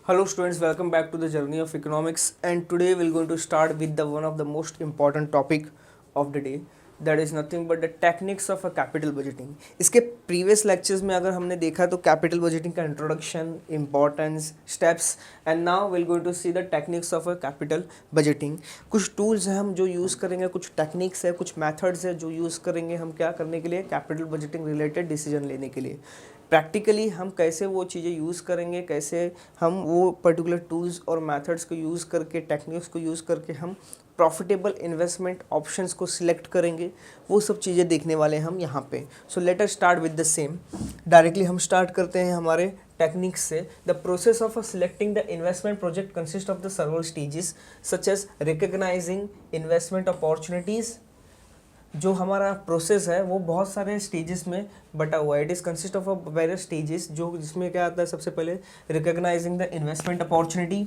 Hello students, welcome back to the journey of economics, and today we're going to start with the one of the most important topic of the day, that is nothing but the techniques of a capital budgeting. इसके previous lectures में अगर हमने देखा तो capital budgeting का introduction, importance, steps and now we're going to see the techniques of a capital budgeting. कुछ tools हैं हम जो use करेंगे, कुछ techniques है, कुछ methods है जो use करेंगे हम क्या करने के लिए, capital budgeting related decision लेने के लिए. प्रैक्टिकली हम कैसे वो चीज़ें यूज़ करेंगे, कैसे हम वो पर्टिकुलर टूल्स और मेथड्स को यूज़ करके, टेक्निक्स को यूज़ करके हम प्रॉफिटेबल इन्वेस्टमेंट ऑप्शंस को सिलेक्ट करेंगे, वो सब चीज़ें देखने वाले हम यहाँ पे. So let us start with the same. Directly हम स्टार्ट करते हैं हमारे टेक्निक्स से. The process of selecting the investment project consist of the several stages such as recognizing investment opportunities. जो हमारा प्रोसेस है वो बहुत सारे स्टेजेस में बटा हुआ है. It is consist of various stages, जो जिसमें क्या आता है, सबसे पहले recognizing the investment opportunity,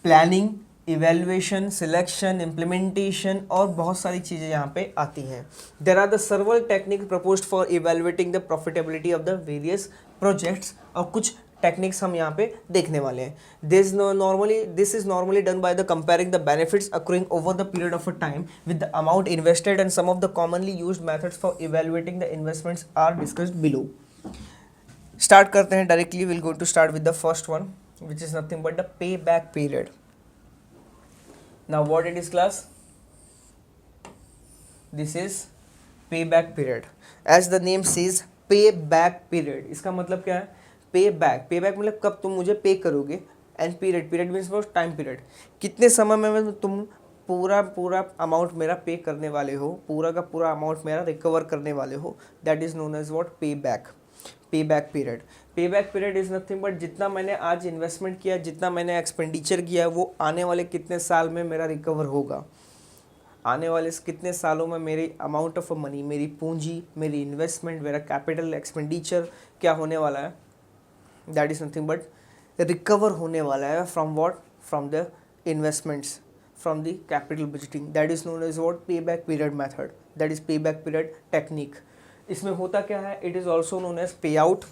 planning, evaluation, selection, implementation और बहुत सारी चीज़ें यहाँ पे आती हैं. There are the several technique proposed for evaluating the profitability of the various projects. और कुछ टेक्निक्स हम यहाँ पे देखने वाले हैं. This is normally done by the comparing the benefits accruing over the period of a time with the amount invested, and some of the commonly used methods for evaluating the investments are discussed below. Start करते हैं directly. Will go to start with the first one, which is nothing but the पे back period. Now what it is class? This is पे back period. As the name says pay back period. इसका मतलब क्या है? पे back मतलब कब तुम मुझे पे करोगे, and period means for time period. कितने समय में तुम पूरा अमाउंट मेरा पे करने वाले हो, पूरा का पूरा अमाउंट मेरा रिकवर करने वाले हो. That is known as what? पे back period. Pay back period is nothing but जितना मैंने आज इन्वेस्टमेंट किया, जितना मैंने एक्सपेंडिचर किया, वो आने वाले कितने साल में मेरा रिकवर होगा. आने वाले कितने सालों में मेरी अमाउंट ऑफ मनी, मेरी पूंजी, मेरी इन्वेस्टमेंट, मेरा कैपिटल एक्सपेंडिचर क्या होने वाला है. That is nothing but recover होने वाला है. From what? From the investments, from the capital budgeting. That is known as what? पे back period method. That is पे बैक पीरियड टेक्निक. इसमें होता क्या है? It is also known as payout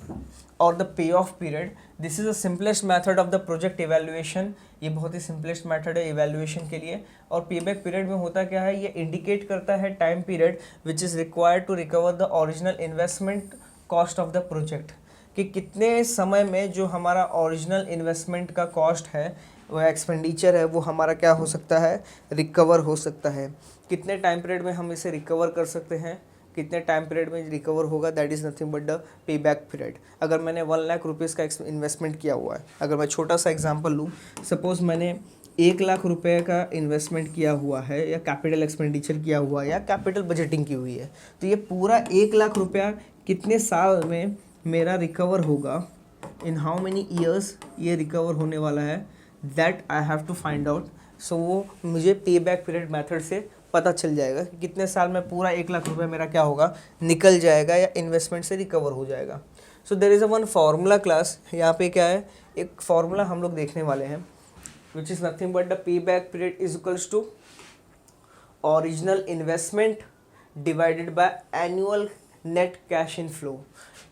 or the payoff period. This is the simplest method of the project evaluation. ये बहुत ही simplest method है evaluation के लिए. और पे बैक पीरियड में होता क्या है? ये इंडिकेट करता है time period which is required to recover the original investment cost of the project. कि कितने समय में जो हमारा ओरिजिनल इन्वेस्टमेंट का कॉस्ट है, वह एक्सपेंडिचर है, वो हमारा क्या हो सकता है? रिकवर हो सकता है. कितने टाइम पीरियड में हम इसे रिकवर कर सकते हैं, कितने टाइम पीरियड में रिकवर होगा. That is nothing but the पे बैक पीरियड. अगर मैंने 1 लाख रुपीज़ का इन्वेस्टमेंट किया हुआ है, अगर मैं छोटा सा एग्जांपल लूँ, सपोज़ मैंने 1 लाख रुपए का इन्वेस्टमेंट किया हुआ है, या कैपिटल एक्सपेंडिचर किया हुआ है, या कैपिटल बजटिंग की हुई है, तो ये पूरा 1 लाख रुपया कितने साल में मेरा रिकवर होगा, इन हाउ मेनी ईयर्स ये रिकवर होने वाला है, that I have to find out. So वो मुझे पे बैक पीरियड मेथड से पता चल जाएगा कि कितने साल में पूरा 1 लाख रुपए मेरा क्या होगा, निकल जाएगा या इन्वेस्टमेंट से रिकवर हो जाएगा. So there is a one formula class. यहाँ पे क्या है? एक फार्मूला हम लोग देखने वाले हैं, which is nothing but the पे back period is equals to original investment divided by annual net cash in flow.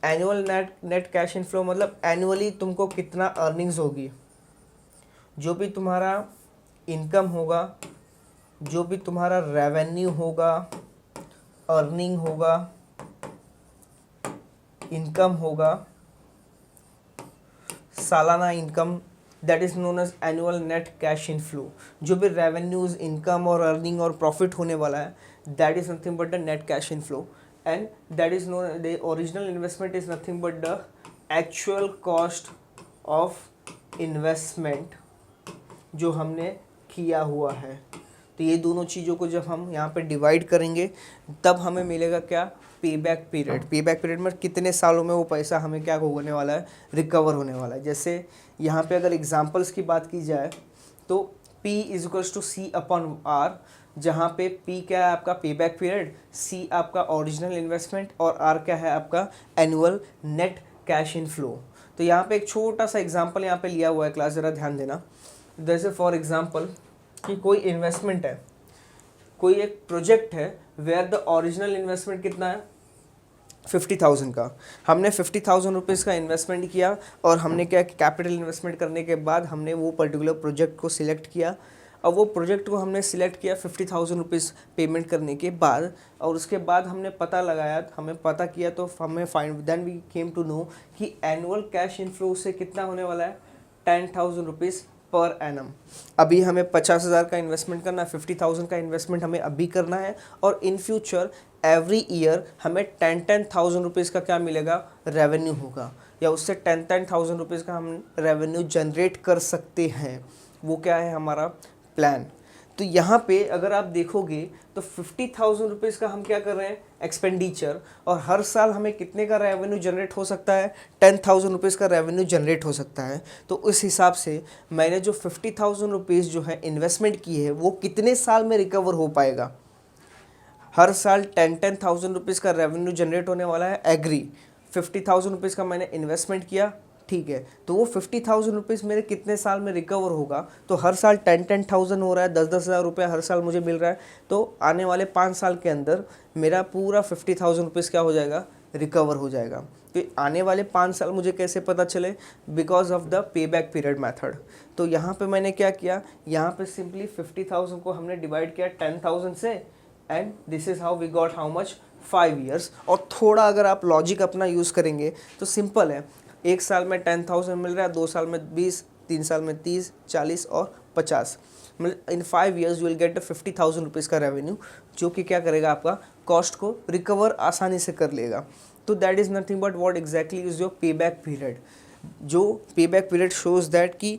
Annual net cash in flow मतलब एनुअली तुमको कितना अर्निंग्स होगी, जो भी तुम्हारा इनकम होगा, जो भी तुम्हारा रेवेन्यू होगा, अर्निंग होगा, इनकम होगा, सालाना income, that is known as annual net cash in flow. जो भी रेवेन्यूज, इनकम और अर्निंग और प्रॉफिट होने वाला है, that is nothing but the net cash in flow. And that is known, the original investment is nothing but the actual cost of investment जो हमने किया हुआ है. तो ये दोनों चीज़ों को जब हम यहाँ पे डिवाइड करेंगे, तब हमें मिलेगा क्या? पे back period. Pay back period में कितने सालों में वो पैसा हमें क्या होने वाला है? रिकवर होने वाला है. जैसे यहाँ पे अगर एग्जांपल्स की बात की जाए तो P is equals to C upon R, जहाँ पे P क्या है? आपका पे बैक पीरियड, C आपका ओरिजिनल इन्वेस्टमेंट और R क्या है? आपका एनुअल नेट कैश इन फ्लो. तो यहाँ पे एक छोटा सा एग्जांपल यहाँ पे लिया हुआ है क्लास, ज़रा ध्यान देना. जैसे फॉर एग्जांपल कि कोई इन्वेस्टमेंट है, कोई एक प्रोजेक्ट है, वेयर द ओरिजिनल इन्वेस्टमेंट कितना है? 50,000 का। हमने 50,000 रुपीज़ का इन्वेस्टमेंट किया और हमने क्या कैपिटल इन्वेस्टमेंट करने के बाद हमने वो पर्टिकुलर प्रोजेक्ट को सिलेक्ट किया और वो प्रोजेक्ट को हमने सिलेक्ट किया 50,000 रुपीज़ पेमेंट करने के बाद, और उसके बाद हमने पता लगाया, हमें पता किया तो हमें find then we came to know कि एनुअल कैश इनफ्लो से कितना होने वाला है 10,000 रुपीज़ पर एनम। अभी हमें 50,000 का इन्वेस्टमेंट करना है, 50,000 का इन्वेस्टमेंट हमें अभी करना है और इन फ्यूचर एवरी ईयर हमें 10,000 रुपीज़ का क्या मिलेगा, रेवेन्यू होगा, या उससे 10,000 रुपीज़ का हम रेवेन्यू जनरेट कर सकते हैं। वो क्या है हमारा प्लान। तो यहाँ पे अगर आप देखोगे तो 50,000 रुपीज़ का हम क्या कर रहे हैं एक्सपेंडिचर, और हर साल हमें कितने का रेवेन्यू जनरेट हो सकता है, 10,000 रुपीज़ का रेवेन्यू जनरेट हो सकता है। तो उस हिसाब से मैंने जो 50,000 रुपीज़ जो है इन्वेस्टमेंट की है वो कितने साल में रिकवर हो पाएगा। हर साल 10,000 रुपीज़ का रेवेन्यू जनरेट होने वाला है, एग्री। 50,000 रुपीज़ का मैंने इन्वेस्टमेंट किया, ठीक है, तो वो 50,000 रुपीज़ मेरे कितने साल में रिकवर होगा, तो हर साल 10,000 हो रहा है, 10,000 रुपये हर साल मुझे मिल रहा है, तो आने वाले 5 साल के अंदर मेरा पूरा 50,000 रुपीज़ क्या हो जाएगा, रिकवर हो जाएगा। तो आने वाले 5 साल मुझे कैसे पता चले, because of the pay back period method. तो यहाँ पे मैंने क्या किया, यहाँ पे सिंपली 50,000 को हमने डिवाइड किया 10,000 से, and this is how we got how much 5 years. और थोड़ा अगर आप लॉजिक अपना यूज़ करेंगे तो सिंपल है, एक साल में 10,000 मिल रहा है, 2 साल में 20, 3 साल में 30, 40 और 50, मतलब इन 5 years you will get 50,000 rupees का रेवेन्यू, जो कि क्या करेगा, आपका कॉस्ट को रिकवर आसानी से कर लेगा। तो that is nothing but what exactly is your पे बैक पीरियड। जो पे बैक पीरियड शोज़ दैट कि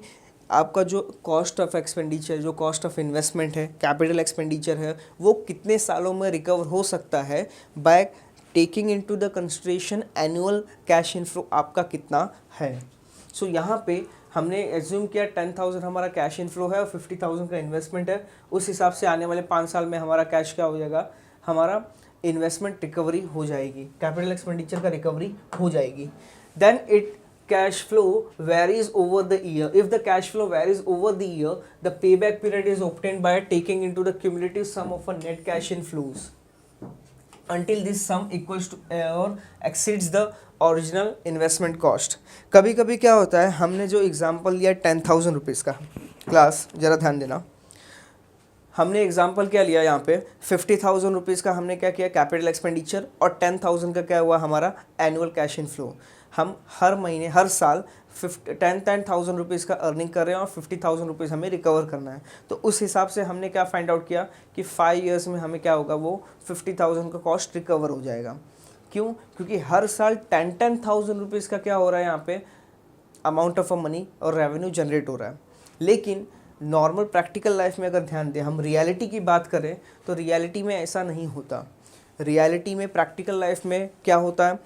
आपका जो कॉस्ट ऑफ एक्सपेंडिचर, जो कॉस्ट ऑफ इन्वेस्टमेंट है, कैपिटल एक्सपेंडिचर है, वो कितने सालों में रिकवर हो सकता है by taking into the consideration annual cash inflow आपका कितना है। सो यहाँ पे हमने एज्यूम किया 10,000 हमारा कैश इनफ्लो है और 50,000 का इन्वेस्टमेंट है, उस हिसाब से आने वाले 5 साल में हमारा कैश क्या हो जाएगा, हमारा इन्वेस्टमेंट रिकवरी हो जाएगी, कैपिटल एक्सपेंडिचर का रिकवरी हो जाएगी। Then it cash flow varies over the year. If the cash flow varies over the year, the payback period is obtained by taking into the cumulative sum of a net cash inflows until this sum equals to or exceeds the original investment cost. कभी कभी क्या होता है, हमने जो example लिया 10,000 rupees का, class जरा ध्यान देना, हमने एग्जाम्पल क्या लिया यहाँ पे 50,000 रुपीज़ का हमने क्या किया कैपिटल एक्सपेंडिचर, और 10,000 का क्या हुआ हमारा एनुअल कैश इनफ्लो। हम हर महीने हर साल 10,000 रुपीज़ का अर्निंग कर रहे हैं और 50,000 रुपीज़ हमें रिकवर करना है। तो उस हिसाब से हमने क्या फाइंड आउट किया कि 5 ईयर्स में हमें क्या होगा, वो 50,000 का कॉस्ट रिकवर हो जाएगा। क्यों? क्योंकि हर साल 10,000 रुपीज़ का क्या हो रहा है यहाँ पे अमाउंट ऑफ अ मनी और रेवेन्यू जनरेट हो रहा है। लेकिन नॉर्मल प्रैक्टिकल लाइफ में अगर ध्यान दें, हम रियलिटी की बात करें तो रियलिटी में ऐसा नहीं होता। रियलिटी में प्रैक्टिकल लाइफ में क्या होता है,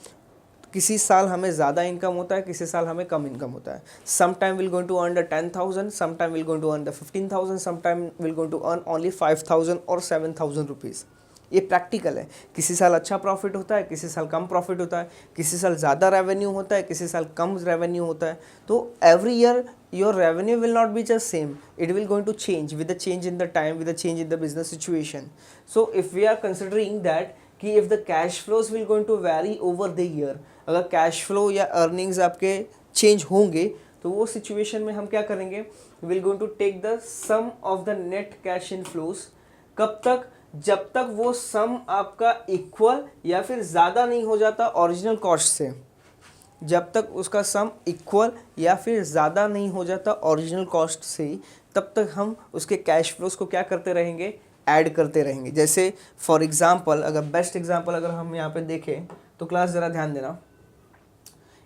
किसी साल हमें ज़्यादा इनकम होता है, किसी साल हमें कम इनकम होता है। Some time will going to earn the 10,000, some time will going to earn the 15,000, some time will going to earn only 5,000 और 7,000 रुपीज़। ये प्रैक्टिकल है। किसी साल अच्छा प्रॉफिट होता है, किसी साल कम प्रॉफिट होता है, किसी साल ज़्यादा रेवेन्यू होता है, किसी साल कम रेवेन्यू होता है। तो every year your revenue will not be just same, it will going to change with the change in the time, with the change in the business situation. So if we are considering that कि if the cash flows will going to vary over the year, अगर cash flow या earnings आपके change होंगे तो वो situation में हम क्या करेंगे, we will going to take the sum of the net cash inflows। कब तक? जब तक वो sum आपका equal या फिर ज़्यादा नहीं हो जाता original cost से। जब तक उसका सम इक्वल या फिर ज़्यादा नहीं हो जाता ओरिजिनल कॉस्ट से, तब तक हम उसके कैश फ्लोज को क्या करते रहेंगे, ऐड करते रहेंगे। जैसे फॉर एग्जांपल, अगर बेस्ट एग्जांपल अगर हम यहाँ पे देखें तो क्लास ज़रा ध्यान देना,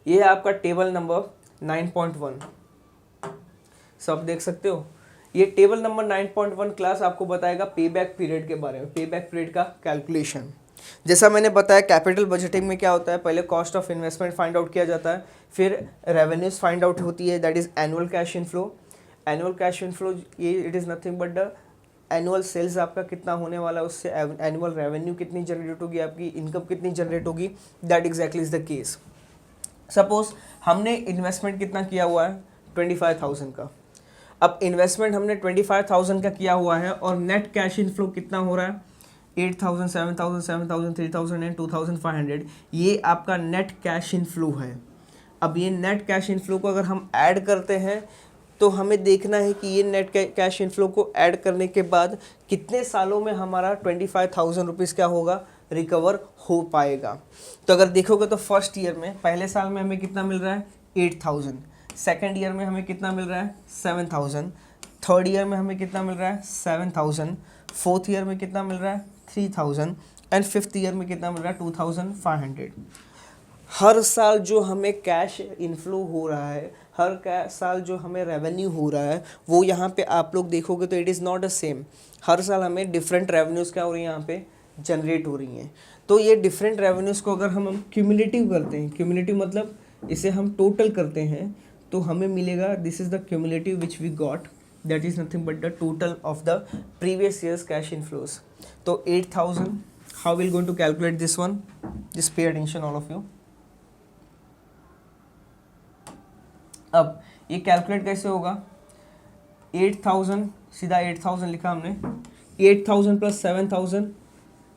ये है आपका टेबल नंबर 9.1, सब देख सकते हो। ये टेबल नंबर 9.1 क्लास आपको बताएगा पे बैक पीरियड के बारे में, पे बैक पीरियड का कैलकुलेशन। जैसा मैंने बताया कैपिटल बजटिंग में क्या होता है, पहले cost of investment find out किया जाता है, फिर रेवेन्यूज फाइंड आउट होती है, that is annual cash inflow. Annual cash inflow ये it is nothing but the annual sales आपका कितना होने वाला है, उससे एनुअल रेवेन्यू कितनी जनरेट होगी, आपकी इनकम कितनी जनरेट होगी, that exactly is the case. Suppose हमने इन्वेस्टमेंट कितना किया हुआ है 25,000 का। अब इन्वेस्टमेंट हमने 25,000 का किया हुआ है और नेट कैश इनफ्लो कितना हो रहा है, 8,000, 7,000, 7,000, 3,000 एंड 2,500, ये आपका नेट कैश इनफ्लो है। अब ये नेट कैश इनफ्लो को अगर हम ऐड करते हैं तो हमें देखना है कि ये नेट कैश इनफ्लो को ऐड करने के बाद कितने सालों में हमारा 25,000 रुपीज़ क्या होगा, रिकवर हो पाएगा। तो अगर देखोगे तो फर्स्ट ईयर में, पहले साल में हमें कितना मिल रहा है 8,000, सेकेंड ईयर में हमें कितना मिल रहा है 7,000, थर्ड ईयर में हमें कितना मिल रहा है 7,000, फोर्थ ईयर में कितना मिल रहा है 3,000 एंड फिफ्थ ईयर में कितना मिल रहा है 2,500। हर साल जो हमें कैश इनफ्लो हो रहा है, हर साल जो हमें रेवेन्यू हो रहा है, वो यहाँ पे आप लोग देखोगे तो it is not a same. हर साल हमें डिफरेंट रेवेन्यूज़ क्या हो रही हैं यहाँ पे जनरेट हो रही हैं। तो ये डिफरेंट रेवेन्यूज़ को अगर हम क्यूमुलेटिव करते हैं, क्यूमुलेटिव मतलब इसे हम टोटल करते हैं, तो हमें मिलेगा this is the cumulative which we got, that is nothing but the total of the previous years cash inflows. तो 8,000, how will going to calculate this one, just pay attention all of you. अब ये calculate कैसे होगा, 8,000, सीधा 8,000 लिखा हमने, 8,000 plus 7,000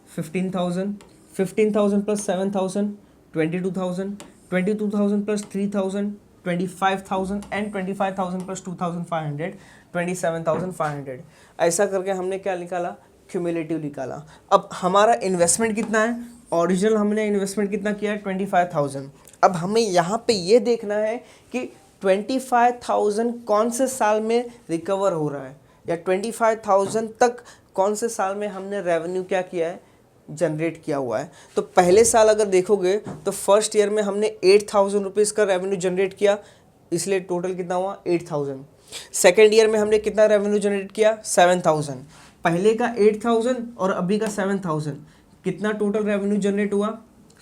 15,000, 15,000 plus 7,000 22,000, 22,000 plus 3,000 25,000 and 25,000 plus 2,500 27,500। ऐसा करके हमने क्या निकाला, क्यूमुलेटिव निकाला। अब हमारा इन्वेस्टमेंट कितना है, ओरिजिनल हमने इन्वेस्टमेंट कितना किया है 25,000। अब हमें यहाँ पे ये देखना है कि 25,000 कौन से साल में रिकवर हो रहा है, या 25,000 तक कौन से साल में हमने रेवेन्यू क्या किया है, जनरेट किया हुआ है। तो पहले साल अगर देखोगे तो फर्स्ट ईयर में हमने 8,000 रुपीज़ का रेवेन्यू जनरेट किया, इसलिए टोटल कितना हुआ 8,000। सेकेंड ईयर में हमने कितना रेवेन्यू जनरेट किया 7,000। पहले का 8,000 और अभी का 7,000, कितना टोटल रेवेन्यू जनरेट हुआ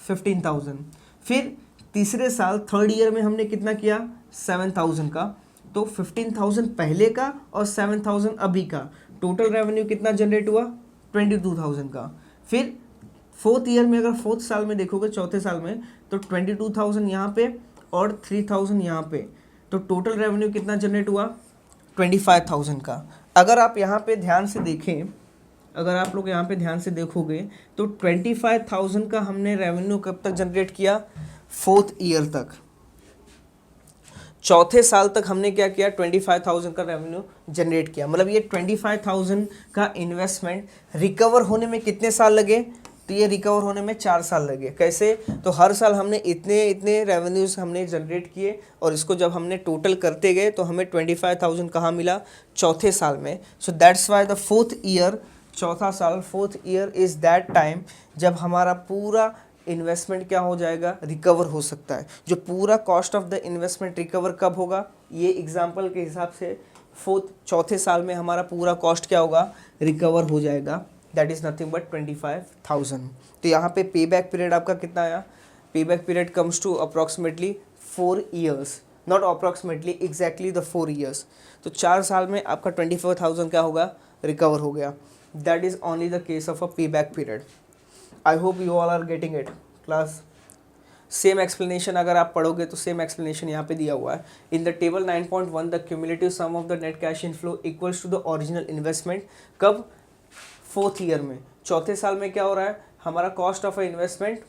15,000। फिर तीसरे साल थर्ड ईयर में हमने कितना किया 7,000 का, तो 15,000 पहले का और 7,000 अभी का, टोटल रेवेन्यू कितना जनरेट हुआ 22,000 का। फिर फोर्थ ईयर में, अगर फोर्थ साल में देखोगे, चौथे साल में, तो 22,000 यहाँ पे और 3,000 यहाँ पे, तो टोटल रेवेन्यू कितना जनरेट हुआ 25,000 का। अगर आप यहाँ पे ध्यान से देखें, अगर आप लोग यहाँ पे ध्यान से देखोगे तो 25,000 का हमने रेवेन्यू कब तक जनरेट किया, फोर्थ ईयर तक। चौथे साल तक हमने क्या किया 25,000 का रेवेन्यू जनरेट किया। मतलब ये 25,000 का इन्वेस्टमेंट रिकवर होने में कितने साल लगे, तो ये रिकवर होने में 4 साल लगे। कैसे, तो हर साल हमने इतने इतने रेवेन्यूज़ हमने जनरेट किए और इसको जब हमने टोटल करते गए तो हमें 25,000 कहाँ मिला, चौथे साल में। So that's why the fourth year, चौथा साल, fourth year is that time जब हमारा पूरा इन्वेस्टमेंट क्या हो जाएगा, रिकवर हो सकता है। जो पूरा cost of the investment recover कब होगा, ये एग्जांपल के हिसाब से चौथे साल में हमारा पूरा कॉस्ट क्या होगा, रिकवर हो जाएगा। That is nothing but 25,000। तो यहाँ पे पे बैक पीरियड आपका कितना आया, pay back period comes to approximately 4 years, not approximately, exactly the 4 years. तो 4 साल में आपका 24,000 क्या होगा, रिकवर हो गया। That is only the case of a पे back period. I hope you all are getting it class. Same explanation अगर आप पढ़ोगे तो सेम एक्सप्लेनेशन यहाँ पे दिया हुआ है। In the table 9.1 the cumulative sum of the net cash inflow equals to the original investment. कब, फोर्थ ईयर में। चौथे साल में क्या हो रहा है, हमारा कॉस्ट ऑफ इन्वेस्टमेंट,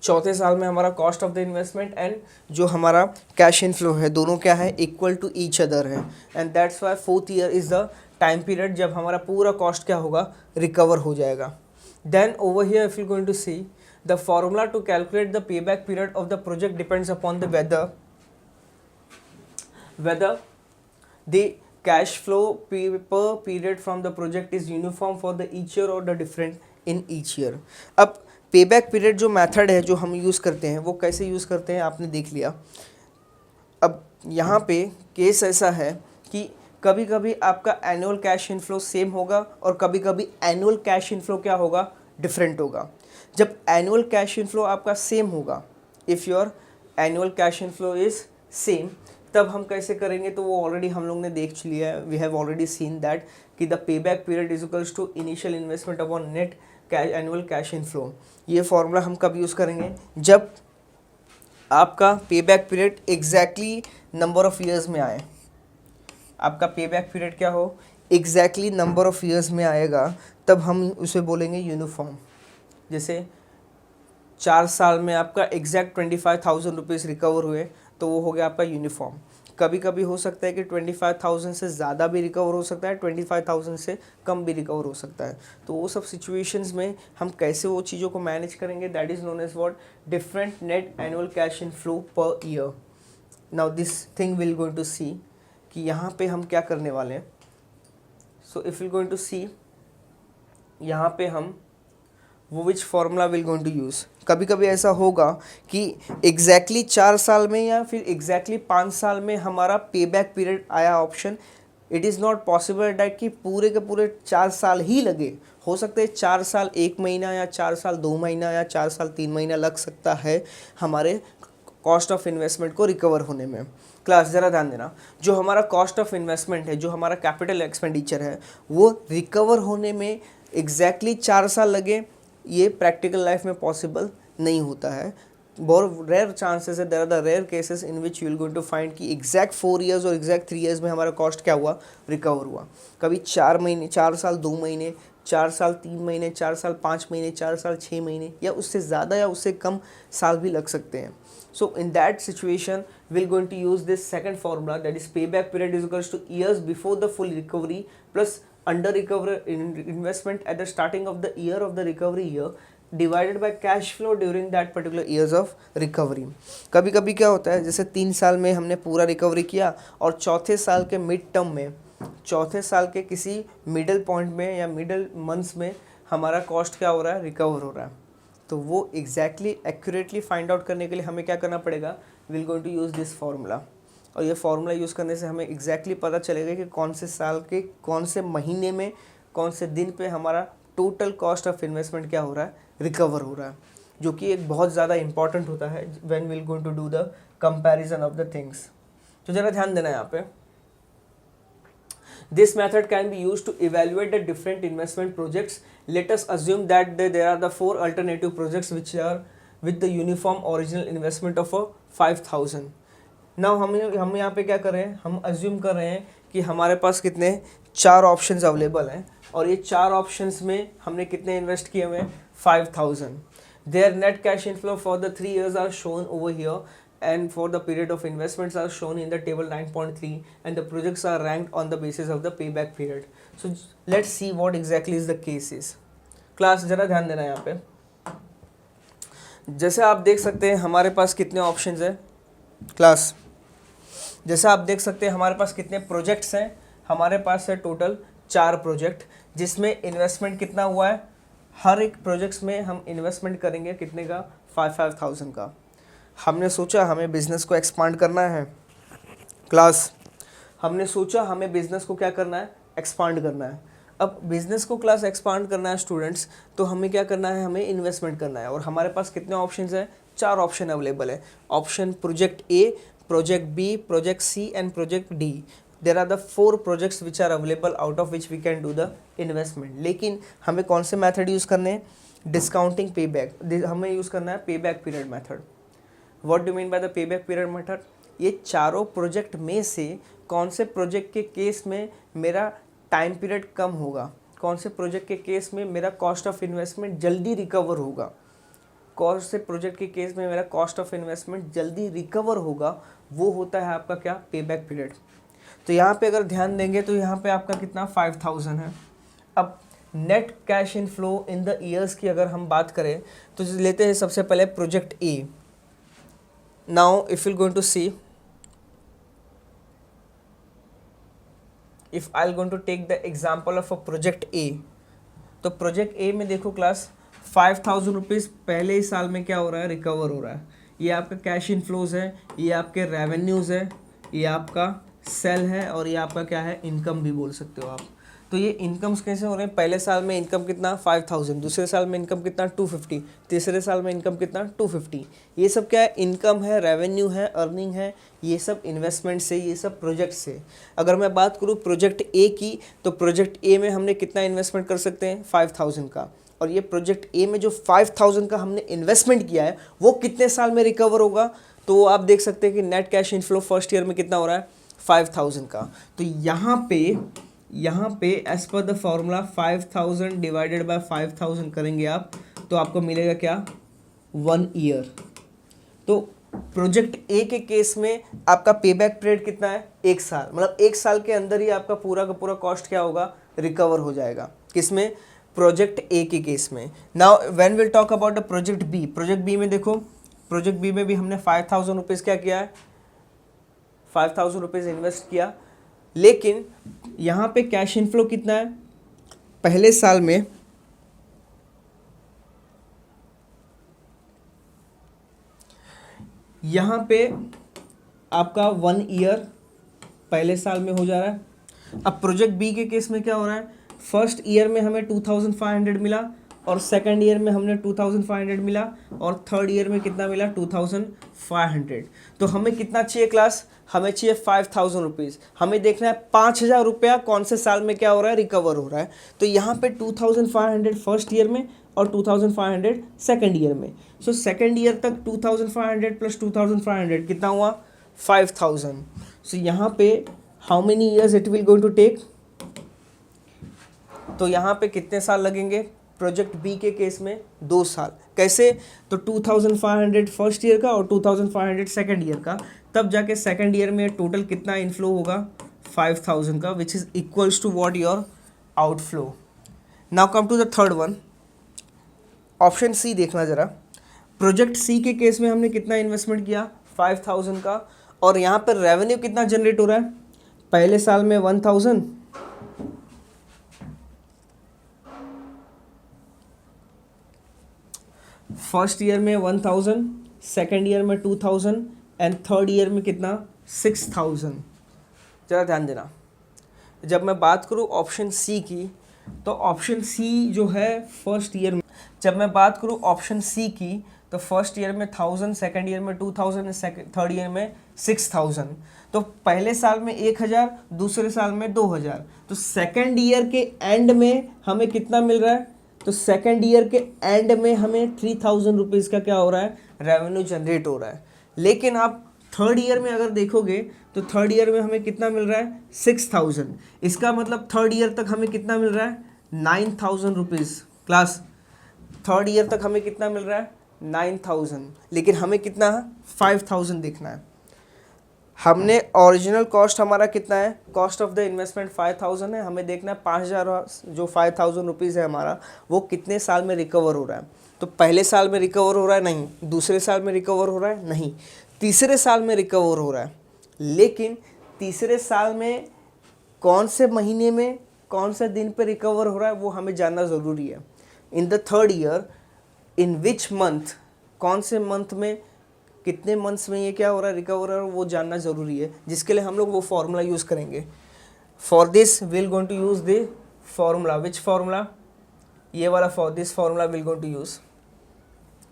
चौथे साल में हमारा cost of the investment and जो हमारा कैश इनफ्लो है, दोनों क्या है, इक्वल टू ईच अदर है। And that's why fourth year is the time period जब हमारा पूरा कॉस्ट क्या होगा, रिकवर हो जाएगा। Then over here if you going to see the formula to calculate the पे back period of the project depends upon the whether the cash flow per period from the project is uniform for the each year or the different in each year। अब पे back period जो method है जो हम use करते हैं वो कैसे यूज़ करते हैं आपने देख लिया। अब यहाँ पे केस ऐसा है कि कभी कभी आपका एनुअल कैश इनफ्लो सेम होगा और कभी कभी एनुअल कैश इनफ्लो क्या होगा, डिफरेंट होगा। जब एनुअल कैश इनफ्लो आपका सेम होगा, if your annual cash inflow is same, तब हम कैसे करेंगे, तो वो ऑलरेडी हम लोग ने देख लिया है। We have already seen that कि द पे back period is equals to initial investment upon net annual cash inflow. ये फॉर्मूला हम कब यूज़ करेंगे, जब आपका पे back period exactly number of years में आए। आपका पे बैक पीरियड क्या हो, एग्जैक्टली नंबर ऑफ ईयर्स में आएगा तब हम उसे बोलेंगे यूनिफॉर्म। जैसे 4 साल में आपका एग्जैक्ट 25,000 रुपीज़ रिकवर हुए तो वो हो गया आपका यूनिफॉर्म। कभी कभी हो सकता है कि 25,000 से ज़्यादा भी रिकवर हो सकता है, 25,000 से कम भी रिकवर हो सकता है। तो वो सब सिचुएशंस में हम कैसे वो चीज़ों को मैनेज करेंगे, that is known as what, different net annual cash in flow per year. Now this thing will going to see कि यहाँ पे हम क्या करने वाले हैं। So if will going to see यहाँ पे हम वो which formula will going to use. कभी कभी ऐसा होगा कि एग्जैक्टली 4 साल में या फिर एग्जैक्टली 5 साल में हमारा पे बैक पीरियड आया option. It is not possible that कि पूरे के पूरे 4 साल ही लगे। हो सकते हैं 4 साल 1 महीना या 4 साल 2 महीना या 4 साल 3 महीना लग सकता है हमारे कॉस्ट ऑफ इन्वेस्टमेंट को रिकवर होने में। क्लास ज़रा ध्यान देना, जो हमारा कॉस्ट ऑफ इन्वेस्टमेंट है, जो हमारा कैपिटल एक्सपेंडिचर है, वो रिकवर होने में एग्जैक्टली 4 साल लगे, ये प्रैक्टिकल लाइफ में पॉसिबल नहीं होता है। बहुत रेयर चांसेस है, there are the rare cases in which you will going to find कि एग्जैक्ट 4 ईयर्स और एग्जैक्ट 3 ईयर्स में हमारा कॉस्ट क्या हुआ, रिकवर हुआ। कभी 4 महीने, 4 साल 2 महीने, 4 साल 3 महीने, 4 साल 5 महीने, 4 साल 6 महीने या उससे ज़्यादा या उससे कम साल भी लग सकते हैं। So in that situation, we're going to use this second formula, that is payback period is equals to years before the full recovery plus under recovery investment at the starting of the year of the recovery year divided by cash flow during that particular years of recovery। कभी कभी क्या होता है, जैसे 3 साल में हमने पूरा रिकवरी किया और चौथे साल के मिड टर्म में, चौथे साल के किसी मिडल पॉइंट में या मिडल मंथ्स में हमारा कॉस्ट क्या हो रहा है, रिकवर हो रहा है। तो वो एग्जैक्टली एक्यूरेटली फाइंड आउट करने के लिए हमें क्या करना पड़ेगा, will going to use this formula. और ये फार्मूला यूज़ करने से हमें एग्जैक्टली पता चलेगा कि कौन से साल के कौन से महीने में कौन से दिन पे हमारा टोटल कॉस्ट ऑफ इन्वेस्टमेंट क्या हो रहा है, रिकवर हो रहा है, जो कि एक बहुत ज़्यादा इंपॉर्टेंट होता है when will going to do the comparison of the things. तो ज़रा ध्यान देना यहाँ पे। This method can be used to evaluate the different investment projects. Let us assume that there are the 4 alternative projects which are with the uniform original investment of 5,000. Now हम यहाँ पे क्या कर रहे हैं, हम assume कर रहे हैं कि हमारे पास कितने 4 ऑप्शंस अवेलेबल हैं और ये 4 ऑप्शंस में हमने कितने इन्वेस्ट किए हुए हैं, 5,000. Their net cash inflow for the 3 years are shown over here and for the period of investments are shown in the table 9.3 and the projects are ranked on the basis of the payback period. So let's see what exactly is the cases. Class जरा ध्यान देना यहाँ पे। जैसे आप देख सकते हैं हमारे पास कितने ऑप्शंस हैं क्लास, जैसे आप देख सकते हैं हमारे पास कितने प्रोजेक्ट्स हैं, हमारे पास है टोटल 4 प्रोजेक्ट जिसमें इन्वेस्टमेंट कितना हुआ है, हर एक प्रोजेक्ट्स में हम इन्वेस्टमेंट करेंगे कितने का, 5,000 का। हमने सोचा हमें बिज़नेस को एक्सपांड करना है क्लास, हमने सोचा हमें बिज़नेस को क्या करना है, एक्सपांड करना है। अब बिज़नेस को क्लास एक्सपांड करना है स्टूडेंट्स, तो हमें क्या करना है, हमें इन्वेस्टमेंट करना है। और हमारे पास कितने ऑप्शंस हैं, 4 ऑप्शन अवेलेबल है। Option project A, project B, project C and project D. There are the 4 projects which are available out of which we can do the investment. लेकिन हमें कौन से मैथड यूज़ करने हैं, डिस्काउंटिंग पे back, हमें use करना है पे back period method. What do mean by the pay back period method, ये चारों प्रोजेक्ट में से कौन से प्रोजेक्ट के केस में मेरा टाइम पीरियड कम होगा, कौन से प्रोजेक्ट के केस में मेरा कॉस्ट ऑफ इन्वेस्टमेंट जल्दी रिकवर होगा, कौन से प्रोजेक्ट के केस में मेरा कॉस्ट ऑफ इन्वेस्टमेंट जल्दी रिकवर होगा, वो होता है आपका क्या, पे बैक पीरियड। तो यहाँ पे अगर ध्यान देंगे तो यहाँ पे आपका कितना 5,000 है। अब net cash in flow in the years की अगर हम बात करें तो लेते हैं सबसे पहले project A. Now if you're going to see, if I'm going to take the example of a project A, तो प्रोजेक्ट ए में देखो क्लास 5,000 रुपीज़ पहले ही साल में क्या हो रहा है, रिकवर हो रहा है। ये आपका कैश इनफ्लोज है, ये आपके रेवेन्यूज़ है, ये आपका सेल है और ये आपका क्या है, इनकम भी बोल सकते हो आप। तो ये इनकम्स कैसे हो रहे हैं, पहले साल में इनकम कितना 5,000, दूसरे साल में इनकम कितना 250, तीसरे साल में इनकम कितना 250। ये सब क्या है, इनकम है, रेवेन्यू है, अर्निंग है, ये सब इन्वेस्टमेंट से, ये सब प्रोजेक्ट से। अगर मैं बात करूँ प्रोजेक्ट ए की, तो प्रोजेक्ट ए में हमने कितना इन्वेस्टमेंट कर सकते हैं, 5,000 का। और ये प्रोजेक्ट ए में जो 5,000 का हमने इन्वेस्टमेंट किया है वो कितने साल में रिकवर होगा, तो आप देख सकते हैं कि net cash inflow first year में कितना हो रहा है, 5,000 का। तो यहाँ पे यहाँ पे as per the formula 5000 divided by 5000 करेंगे आप, तो आपको मिलेगा क्या, 1 ईयर। तो प्रोजेक्ट ए के केस में आपका पे बैक पीरियड कितना है, 1 साल, मतलब 1 साल के अंदर ही आपका पूरा का पूरा कॉस्ट क्या होगा, रिकवर हो जाएगा। किसमें, प्रोजेक्ट ए के केस में। Now when will talk about the project B, project B में देखो, प्रोजेक्ट बी में भी हमने 5000 रुपीज़ क्या किया है, 5000 रुपीज़ इन्वेस्ट किया, लेकिन यहाँ पे कैश इनफ्लो कितना है, पहले साल में यहाँ पे आपका 1 ईयर पहले साल में हो जा रहा है। अब प्रोजेक्ट बी के केस में क्या हो रहा है, फर्स्ट ईयर में हमें 2500 मिला, और सेकंड ईयर में हमने 2500 मिला, और थर्ड ईयर में कितना मिला, 2500। तो हमें कितना चाहिए क्लास, हमें चाहिए 5000 रुपीज़। हमें देखना है 5000 रुपया कौन से साल में क्या हो रहा है, रिकवर हो रहा है। तो यहाँ पे 2500 फर्स्ट ईयर में और 2500 सेकंड ईयर में। सो सेकंड ईयर तक 2500 प्लस 2500 कितना हुआ, 5000। सो यहाँ पे how many years it will going to take, तो यहाँ पे कितने साल लगेंगे, प्रोजेक्ट बी के केस में 2 साल। कैसे, तो 2500 फर्स्ट ईयर का और 2500 सेकंड ईयर का, तब जाके सेकंड ईयर में टोटल कितना इनफ्लो होगा, 5000 का, which is equals to what, your outflow. Now come to the third one, option C देखना ज़रा। प्रोजेक्ट सी के केस में हमने कितना इन्वेस्टमेंट किया, 5000 का, और यहाँ पर रेवेन्यू कितना जनरेट हो रहा है, पहले साल में 1000, फर्स्ट ईयर में 1000, सेकेंड ईयर में 2000 एंड थर्ड ईयर में कितना, 6000। ज़रा ध्यान देना, जब मैं बात करूँ ऑप्शन सी की, तो ऑप्शन सी जो है फर्स्ट ईयर में, जब मैं बात करूँ ऑप्शन सी की, तो फर्स्ट ईयर में 1000, सेकेंड ईयर में 2000, थर्ड ईयर में 6000। तो पहले साल में 1000, दूसरे साल में 2000। तो सेकेंड ईयर के एंड में हमें कितना मिल रहा है, तो सेकेंड ईयर के एंड में हमें 3000 रुपीज़ का क्या हो रहा है, रेवेन्यू जनरेट हो रहा है। लेकिन आप थर्ड ईयर में अगर देखोगे, तो थर्ड ईयर में हमें कितना मिल रहा है, 6000। इसका मतलब थर्ड ईयर तक हमें कितना मिल रहा है, 9000 रुपीज़। क्लास, थर्ड ईयर तक हमें कितना मिल रहा है, 9000, लेकिन हमें कितना है, 5000 देखना है। हमने ओरिजिनल कॉस्ट हमारा कितना है, कॉस्ट ऑफ द इन्वेस्टमेंट 5000 है, हमें देखना है 5000 जो 5000 रुपीज़ है हमारा, वो कितने साल में रिकवर हो रहा है। तो पहले साल में रिकवर हो रहा है, नहीं, दूसरे साल में रिकवर हो रहा है, नहीं, तीसरे साल में रिकवर हो रहा है। लेकिन तीसरे साल में कौन से महीने में, कौन से दिन पे रिकवर हो रहा है, वो हमें जानना ज़रूरी है। In the third year, in which month, कौन से मंथ में, कितने मंथ्स में ये क्या हो रहा है, रिकवर हो रहा है, वो जानना ज़रूरी है, जिसके लिए हम लोग वो फार्मूला यूज़ करेंगे। For this will going to use the formula, which formula, ये वाला, for this formula will going to use,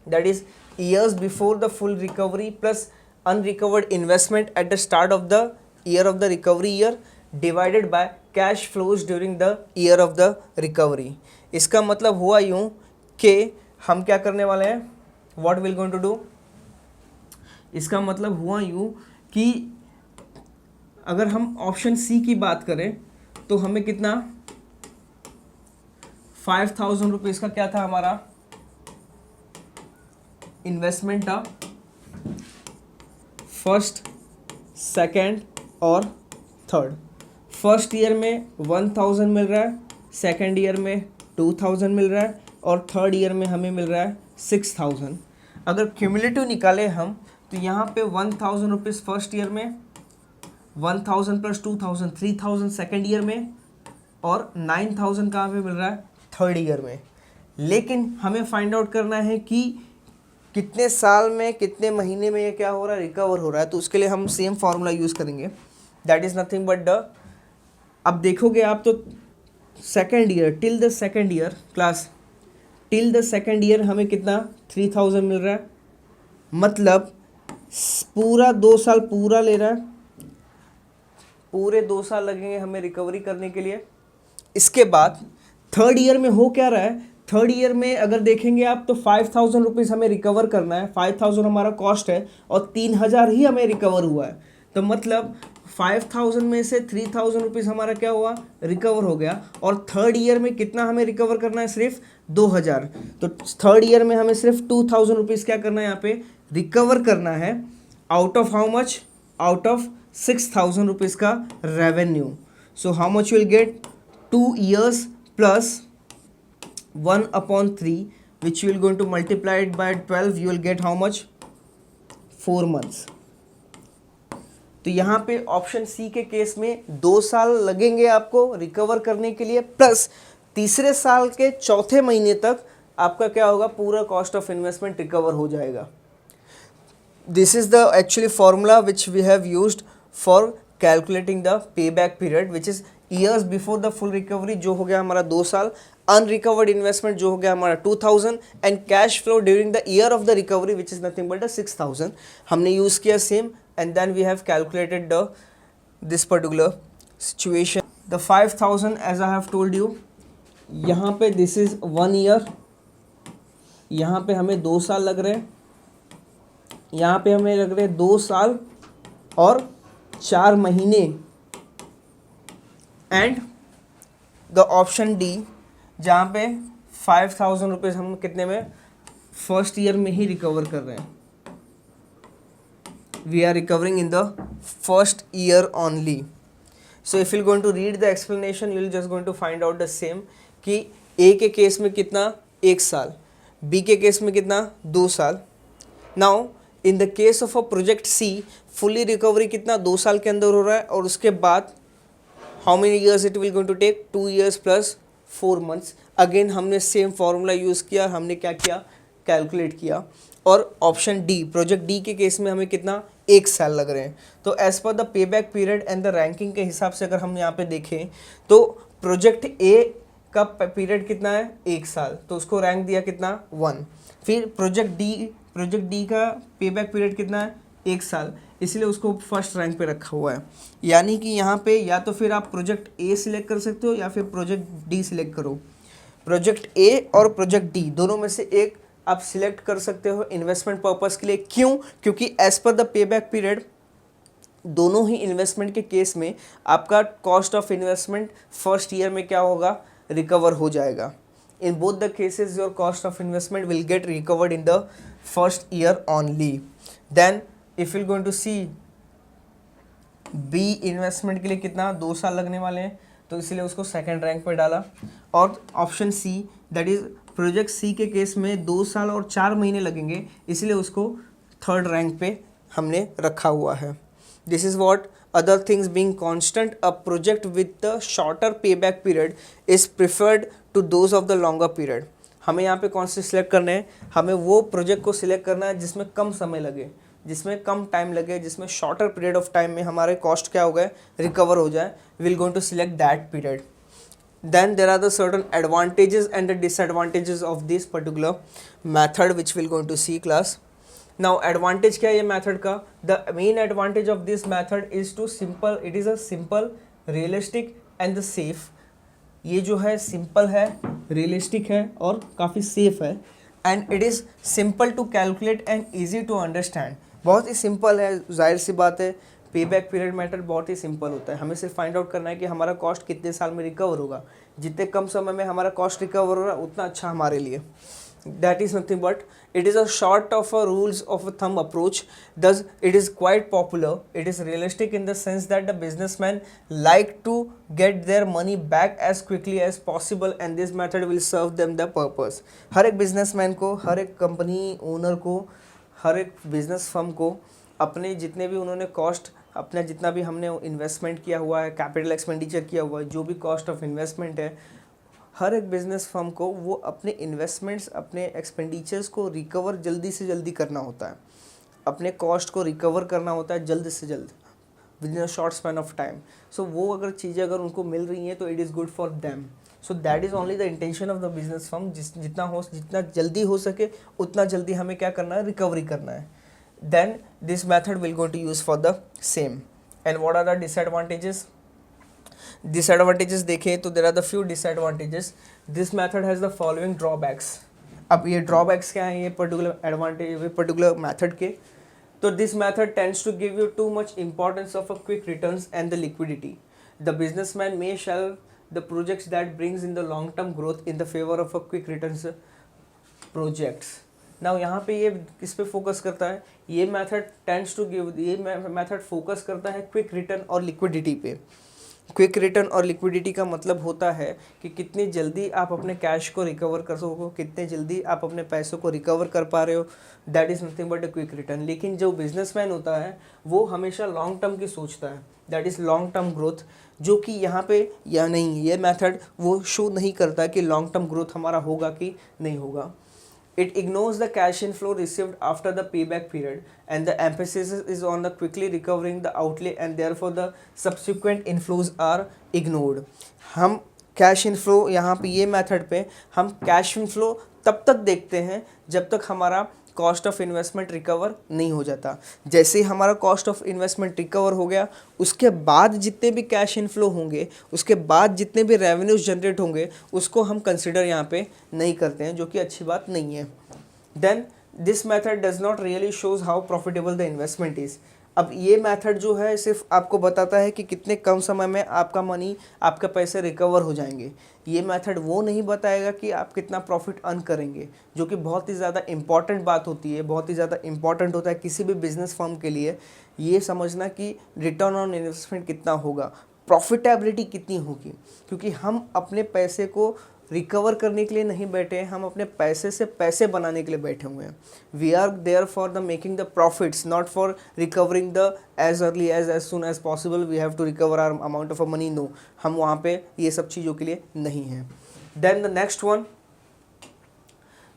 that is years before the full recovery plus unrecovered investment at the start of the year of the recovery year divided by cash flows during the year of the recovery. इसका मतलब हुआ यूँ कि हम क्या करने वाले हैं, what will going to do, इसका मतलब हुआ यूँ कि अगर हम ऑप्शन सी की बात करें, तो हमें कितना, 5000 रुपीज़ का क्या था हमारा इन्वेस्टमेंट था, फर्स्ट, सेकंड और थर्ड। फर्स्ट ईयर में 1000 मिल रहा है, सेकंड ईयर में 2000 मिल रहा है, और थर्ड ईयर में हमें मिल रहा है 6000। अगर क्यूमुलेटिव निकाले हम, तो यहाँ पे 1000 रुपीज़ फर्स्ट ईयर में, 1000 प्लस 2000 3000 सेकेंड ईयर में, और 9000 कहाँ पे मिल रहा है, थर्ड ईयर में। लेकिन हमें फाइंड आउट करना है कि कितने साल में, कितने महीने में ये क्या हो रहा है, रिकवर हो रहा है। तो उसके लिए हम सेम फार्मूला यूज़ करेंगे, that is nothing but the, अब देखोगे आप तो second year, till the second year, class, till the second year हमें कितना, 3000 मिल रहा है, मतलब पूरा 2 साल पूरा ले रहा है, पूरे 2 साल लगेंगे हमें रिकवरी करने के लिए। इसके बाद थर्ड ईयर में हो क्या रहा है, थर्ड ईयर में अगर देखेंगे आप, तो 5000 रुपीज़ हमें रिकवर करना है, 5000 हमारा कॉस्ट है, और 3000 ही हमें रिकवर हुआ है। तो मतलब 5,000 में से 3,000 रुपीज़ हमारा क्या हुआ, रिकवर हो गया। और थर्ड ईयर में कितना हमें रिकवर करना है, सिर्फ 2,000। तो थर्ड ईयर में हमें सिर्फ 2,000 रुपीज़ क्या करना है, यहाँ पे रिकवर करना है। Out of how much, out of 6,000 rupees का revenue. So how much will get, 2 years plus 1/3, which you will going to multiply it by 12, you will get how much, 4 months। तो यहाँ पे ऑप्शन सी के case में 2 साल लगेंगे आपको recover करने के लिए, प्लस तीसरे साल के चौथे महीने तक आपका क्या होगा, पूरा कॉस्ट ऑफ इन्वेस्टमेंट रिकवर हो जाएगा। This is the actually formula which we have used for calculating the पे back period, which is years before the full recovery जो हो गया हमारा 2 साल, अनरिकवर्ड इन्वेस्टमेंट जो हो गया हमारा 2,000, and cash flow during the year of the recovery which is nothing but 6,000 हमने यूज़ किया same. And then we have calculated this particular situation. The 5,000 as I have told you, यहाँ पे this is 1 year, यहाँ पे हमें 2 साल लग रहे हैं, यहाँ पे हमें लग रहे हैं 2 साल और 4 महीने। एंड द ऑप्शन डी जहाँ पे 5,000 रुपीज़ हम कितने में, फर्स्ट ईयर में ही रिकवर कर रहे हैं। We are recovering in the first year only. So if you're going to read the explanation, you'll just going to find out the same कि A के केस में कितना, 1 साल, B के केस में कितना, 2 साल। Now in the case of a project C, fully recovery कितना, 2 साल के अंदर हो रहा है, और उसके बाद how many years it will going to take, 2 years plus 4 months। Again हमने सेम फॉर्मूला यूज़ किया, हमने क्या किया, कैलकुलेट किया। और ऑप्शन डी, प्रोजेक्ट डी के केस में हमें कितना, 1 साल लग रहे हैं। तो एज पर द पे back period and the ranking के हिसाब से अगर हम यहाँ पे देखें तो प्रोजेक्ट ए का पीरियड कितना है, 1 साल, तो उसको रैंक दिया कितना, 1। फिर प्रोजेक्ट डी का पे बैक पीरियड कितना है, 1 साल, इसलिए उसको फर्स्ट रैंक पे रखा हुआ है। यानी कि यहाँ पे या तो फिर आप प्रोजेक्ट ए सिलेक्ट कर सकते हो या फिर प्रोजेक्ट डी सिलेक्ट करो। प्रोजेक्ट ए और प्रोजेक्ट डी दोनों में से एक आप सिलेक्ट कर सकते हो इन्वेस्टमेंट पर्पस के लिए। क्यों, क्योंकि एज पर द पे बैक पीरियड दोनों ही इन्वेस्टमेंट के केस में आपका cost of investment first year में क्या होगा, रिकवर हो जाएगा। In both the cases your cost of investment will get recovered in the first year only. Then if you going to see be investment के लिए कितना, 2 साल लगने वाले हैं, तो इसलिए उसको सेकंड रैंक पे डाला। और option C that is project C के केस में 2 साल और 4 महीने लगेंगे, इसलिए उसको थर्ड रैंक पे हमने रखा हुआ है। This is what other things being constant, a project with the shorter पे back period is preferred to those of the longer period. हमें यहाँ पे कौन से सिलेक्ट करने हैं, हमें वो प्रोजेक्ट को सिलेक्ट करना है जिसमें कम समय लगे, जिसमें कम टाइम लगे, जिसमें शॉर्टर पीरियड ऑफ टाइम में हमारे कॉस्ट क्या हो गए, रिकवर हो जाए। Will going to select that period. Then there are the certain advantages and the disadvantages of this particular method which we'll going to see class. Now advantage क्या है ये method का, the main advantage of this method is to simple, it is a simple, realistic and the safe। ये जो है simple है, realistic है और काफ़ी safe है, and it is simple to calculate and easy to understand। बहुत ही simple है, जाहिर सी बात है पे बैक पीरियड मेथड बहुत ही सिंपल होता है। हमें सिर्फ फाइंड आउट करना है कि हमारा कॉस्ट कितने साल में रिकवर होगा। जितने कम समय में हमारा कॉस्ट रिकवर हो रहा है उतना अच्छा हमारे लिए। That is nothing but it is a short of a rules of a thumb approach, thus it is quite popular, it is realistic in the sense that the businessman like to get their money back as quickly as possible and this method will serve them the purpose. हर एक businessman को, हर एक company owner को, हर एक business firm को अपने जितने भी उन्होंने कॉस्ट, अपना जितना भी हमने इन्वेस्टमेंट किया हुआ है, कैपिटल एक्सपेंडिचर किया हुआ है, जो भी कॉस्ट ऑफ इन्वेस्टमेंट है, हर एक बिजनेस फर्म को वो अपने इन्वेस्टमेंट्स, अपने एक्सपेंडिचर्स को रिकवर जल्दी से जल्दी करना होता है, अपने कॉस्ट को रिकवर करना होता है जल्द से जल्द within a short span of time. So वो अगर चीज़ें अगर उनको मिल रही हैं तो it is good for them. So that is only the intention of the business firm, जितना जल्दी हो सके उतना जल्दी हमें क्या करना है, रिकवरी करना है। Then this method will go to use for the same. And what are the disadvantages? Disadvantages देखें तो there are the few disadvantages. This method has the following drawbacks. अब ये drawbacks क्या हैं ये पर्टिकुलर एडवांटेज, ये पर्टिकुलर मेथड के तो this method tends to give you too much importance of a quick returns and the liquidity. The businessman may shelve the projects that brings in the long term growth in the favour of a quick returns projects. Now यहाँ पे ये किस पे focus करता है, ये method tends to give, ये method focus करता है क्विक रिटर्न और लिक्विडिटी पे. क्विक रिटर्न और लिक्विडिटी का मतलब होता है कि कितनी जल्दी आप अपने कैश को रिकवर कर सको, कितने जल्दी आप अपने पैसों को रिकवर कर पा रहे हो, that is nothing but a quick return. लेकिन जो बिजनेसमैन होता है वो हमेशा लॉन्ग टर्म की सोचता है, that is long term growth, जो कि यहाँ पे या नहीं, ये मेथड वो शो नहीं करता कि लॉन्ग टर्म ग्रोथ हमारा होगा कि नहीं होगा. It ignores the cash inflow received after the payback period, and the emphasis is on the quickly recovering the outlay, and therefore the subsequent inflows are ignored. हम cash inflow यहाँ पे ये method पे हम कैश इनफ्लो तब तक देखते हैं जब तक हमारा कॉस्ट ऑफ इन्वेस्टमेंट रिकवर नहीं हो जाता. जैसे ही हमारा कॉस्ट ऑफ इन्वेस्टमेंट रिकवर हो गया, उसके बाद जितने भी कैश इनफ्लो होंगे, उसके बाद जितने भी रेवेन्यूज जनरेट होंगे, उसको हम कंसिडर यहाँ पे नहीं करते हैं, जो कि अच्छी बात नहीं है. Then this method does not really shows how profitable the investment is. अब ये मेथड जो है सिर्फ आपको बताता है कि कितने कम समय में आपका मनी, आपके पैसे रिकवर हो जाएंगे. ये मेथड वो नहीं बताएगा कि आप कितना प्रॉफिट अर्न करेंगे, जो कि बहुत ही ज़्यादा इंपॉर्टेंट बात होती है. बहुत ही ज़्यादा इंपॉर्टेंट होता है किसी भी बिजनेस फर्म के लिए ये समझना कि रिटर्न ऑन इन्वेस्टमेंट कितना होगा, प्रॉफिटेबिलिटी कितनी होगी. क्योंकि हम अपने पैसे को रिकवर करने के लिए नहीं बैठे हैं, हम अपने पैसे से पैसे बनाने के लिए बैठे हुए हैं. We are there for the making the profits, not for recovering the as early as soon as possible we have to recover our amount of money. No, हम वहाँ पे ये सब चीज़ों के लिए नहीं हैं. Then the next one,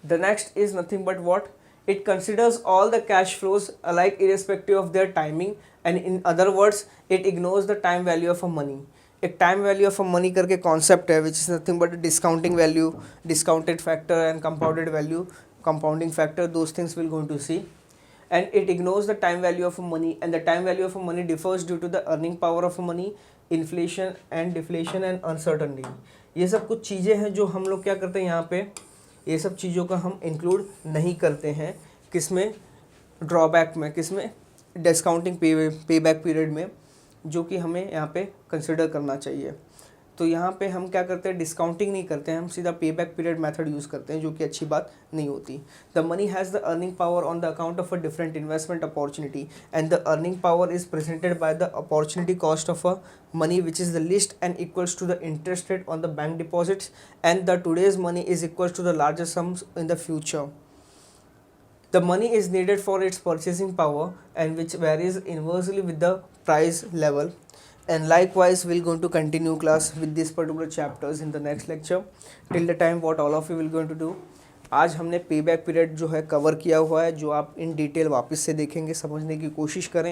the next is nothing but what, it considers all the cash flows alike irrespective of their timing, and in other words it ignores the time value of a money. एक time value of money करके concept है which is nothing but discounting value, discounted factor and compounded value, compounding factor, those things will going to see. And it ignores the time value of money, and the time value of money differs due to the earning power of money, inflation and deflation and uncertainty. ये सब कुछ चीज़ें हैं जो हम लोग क्या करते हैं यहाँ पे, ये सब चीज़ों का हम इंक्लूड नहीं करते हैं. किसमें, ड्रॉबैक में, किसमें, डिस्काउंटिंग पेबैक पीरियड में, जो कि हमें यहाँ पे कंसिडर करना चाहिए. तो यहाँ पे हम क्या करते हैं, डिस्काउंटिंग नहीं करते हैं, हम सीधा पेबैक पीरियड मेथड यूज़ करते हैं, जो कि अच्छी बात नहीं होती. The money has the earning power on the account of a different investment opportunity, and the earning power is presented by the opportunity cost of a money which is the least and equals to the interest rate on the bank deposits, and the today's money is equals to the larger sums in the future. The money is needed for its purchasing power, and which varies inversely with the price level. And likewise we're going to continue class with this particular chapters in the next lecture. Till the time what all of you will going to do, आज हमने पे back period जो है cover किया हुआ है, जो आप इन डिटेल वापस से देखेंगे, समझने की कोशिश करें.